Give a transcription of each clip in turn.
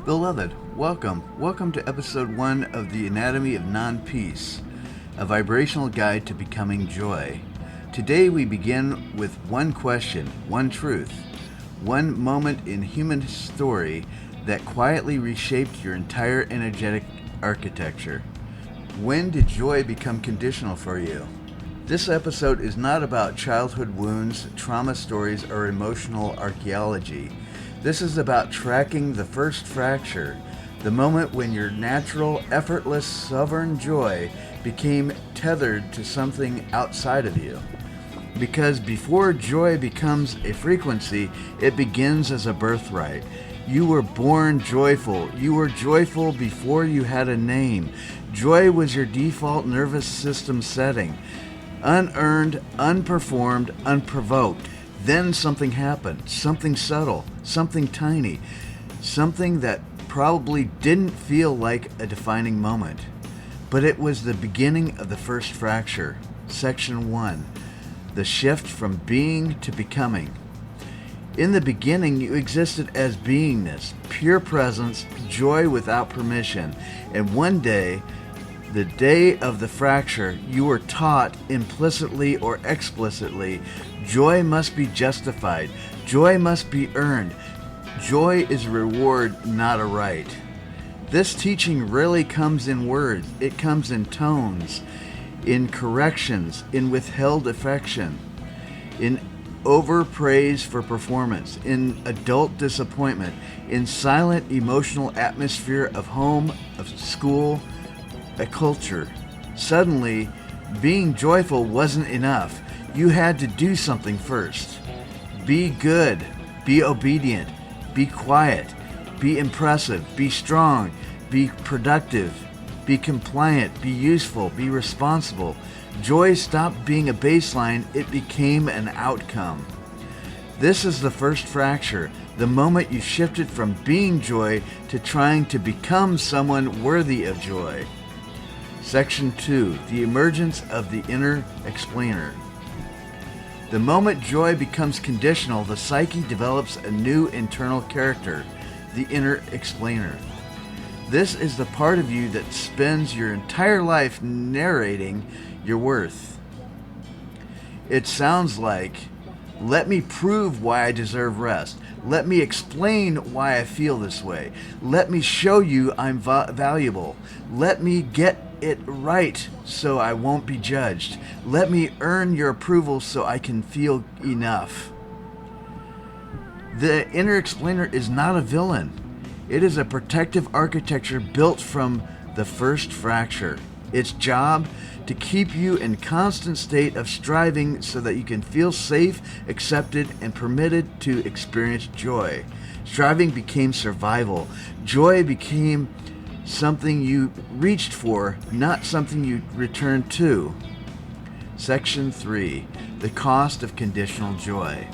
Beloved, welcome to episode 1 of the Anatomy of Non-Peace, a vibrational guide to becoming joy. Today we begin with one question, one truth, one moment in human story that quietly reshaped your entire energetic architecture. When did joy become conditional for you? This episode is not about childhood wounds, trauma stories, or emotional archaeology. This is about tracking the first fracture, the moment when your natural, effortless, sovereign joy became tethered to something outside of you. Because before joy becomes a frequency, it begins as a birthright. You were born joyful. You were joyful before you had a name. Joy was your default nervous system setting. Unearned, unperformed, unprovoked. Then something happened, something subtle, something tiny, something that probably didn't feel like a defining moment. But it was the beginning of the first fracture, section 1, the shift from being to becoming. In the beginning, you existed as beingness, pure presence, joy without permission. And one day, the day of the fracture, you were taught, implicitly or explicitly, joy must be justified. Joy must be earned. Joy is a reward, not a right. This teaching rarely comes in words. It comes in tones, in corrections, in withheld affection, in overpraise for performance, in adult disappointment, in silent emotional atmosphere of home, of school, a culture. Suddenly, being joyful wasn't enough. You had to do something first. Be good, be obedient, be quiet, be impressive, be strong, be productive, be compliant, be useful, be responsible. Joy stopped being a baseline, it became an outcome. This is the first fracture, the moment you shifted from being joy to trying to become someone worthy of joy. Section 2, the emergence of the inner explainer. The moment joy becomes conditional, the psyche develops a new internal character, the inner explainer. This is the part of you that spends your entire life narrating your worth. It sounds like, let me prove why I deserve rest. Let me explain why I feel this way. Let me show you I'm valuable. Let me get it right so I won't be judged. Let me earn your approval so I can feel enough. The inner explainer is not a villain. It is a protective architecture built from the first fracture. Its job to keep you in constant state of striving so that you can feel safe, accepted, and permitted to experience joy. Striving became survival. Joy became something you reached for, not something you returned to. Section 3, the cost of conditional joy.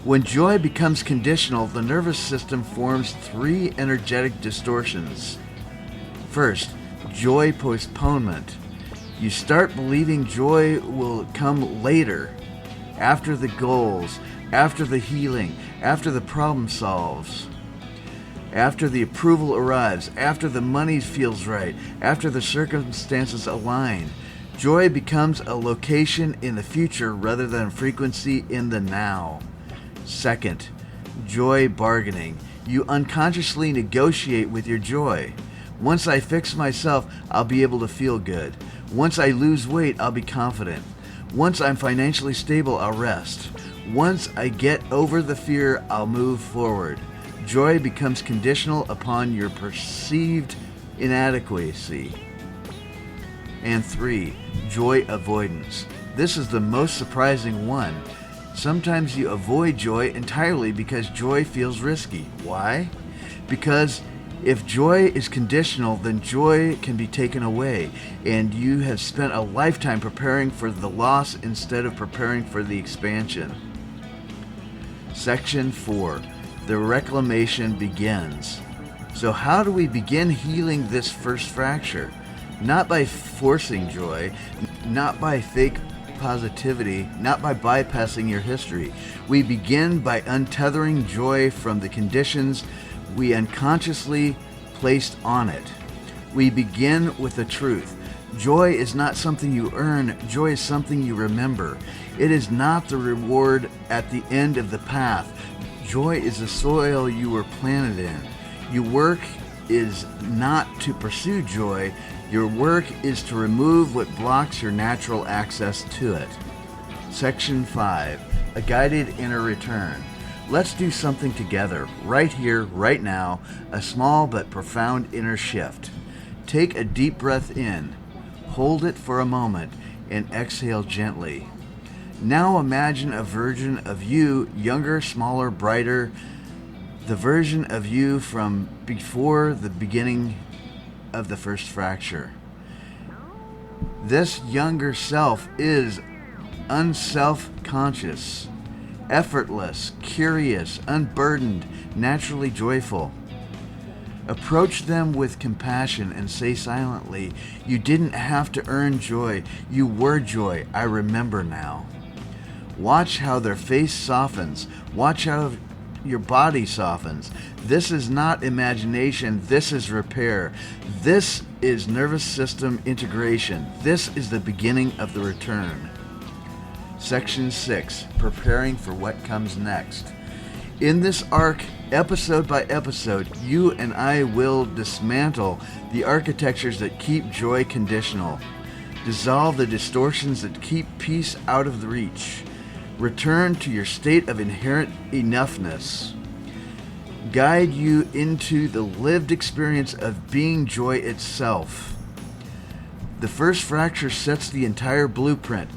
When joy becomes conditional, the nervous system forms 3 energetic distortions. First, joy postponement. You start believing joy will come later, after the goals, after the healing, after the problem solves, after the approval arrives, after the money feels right, after the circumstances align. Joy becomes a location in the future rather than a frequency in the now. Second, joy bargaining. You unconsciously negotiate with your joy. Once I fix myself, I'll be able to feel good. Once I lose weight, I'll be confident. Once I'm financially stable, I'll rest. Once I get over the fear, I'll move forward. Joy becomes conditional upon your perceived inadequacy. And 3, joy avoidance. This is the most surprising one. Sometimes you avoid joy entirely because joy feels risky. Why? Because if joy is conditional, then joy can be taken away, and you have spent a lifetime preparing for the loss instead of preparing for the expansion. Section 4, the reclamation begins. So how do we begin healing this first fracture? Not by forcing joy, not by fake positivity, not by bypassing your history. We begin by untethering joy from the conditions we unconsciously placed on it. We begin with the truth. Joy is not something you earn. Joy is something you remember. It is not the reward at the end of the path. Joy is the soil you were planted in. Your work is not to pursue joy. Your work is to remove what blocks your natural access to it. Section 5. A guided inner return. Let's do something together, right here, right now, a small but profound inner shift. Take a deep breath in. Hold it for a moment and exhale gently. Now imagine a version of you, younger, smaller, brighter, the version of you from before the beginning of the first fracture. This younger self is unself-conscious, effortless, curious, unburdened, naturally joyful. Approach them with compassion and say silently, "You didn't have to earn joy. You were joy. I remember now." Watch how their face softens. Watch how your body softens. This is not imagination. This is repair. This is nervous system integration. This is the beginning of the return. Section 6. Preparing for what comes next. In this arc, episode by episode, you and I will dismantle the architectures that keep joy conditional, dissolve the distortions that keep peace out of the reach, return to your state of inherent enoughness, guide you into the lived experience of being joy itself. The first fracture sets the entire blueprint,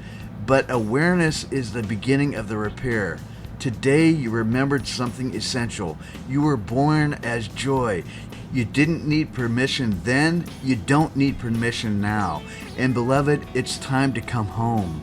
but awareness is the beginning of the repair. Today you remembered something essential. You were born as joy. You didn't need permission then. You don't need permission now. And beloved, it's time to come home.